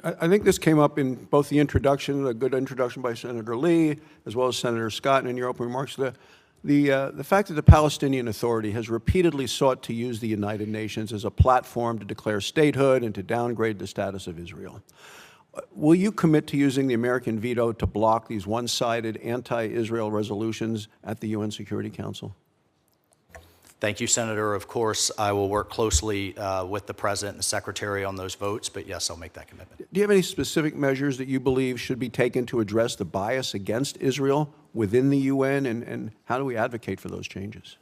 I think this came up in both the introduction, a good introduction by Senator Lee, as well as Senator Scott, and in your opening remarks. The fact that the Palestinian Authority has repeatedly sought to use the United Nations as a platform to declare statehood and to downgrade the status of Israel. Will you commit to using the American veto to block these one-sided anti-Israel resolutions at the UN Security Council? Thank you, Senator. Of course, I will work closely with the President and the Secretary on those votes, but yes, I'll make that commitment. Do you have any specific measures that you believe should be taken to address the bias against Israel within the UN, and how do we advocate for those changes?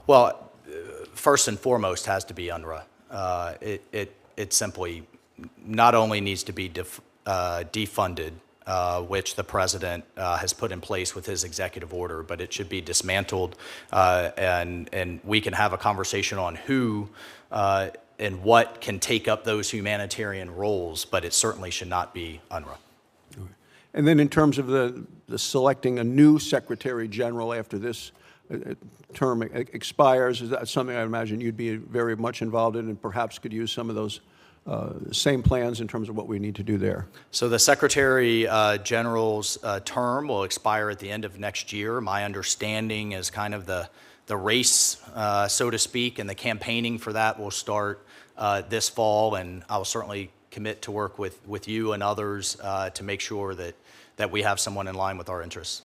Well, first and foremost has to be UNRWA. It simply not only needs to be defunded, which the President has put in place with his executive order, but it should be dismantled, and we can have a conversation on who and what can take up those humanitarian roles, but it certainly should not be UNRWA. And then in terms of the selecting a new Secretary General after this term expires, is that something I imagine you'd be very much involved in and perhaps could use some of those same plans in terms of what we need to do there? So the Secretary General's term will expire at the end of next year. My understanding is kind of the race, so to speak, and the campaigning for that will start this fall, and I'll certainly commit to work with you and others to make sure that we have someone in line with our interests.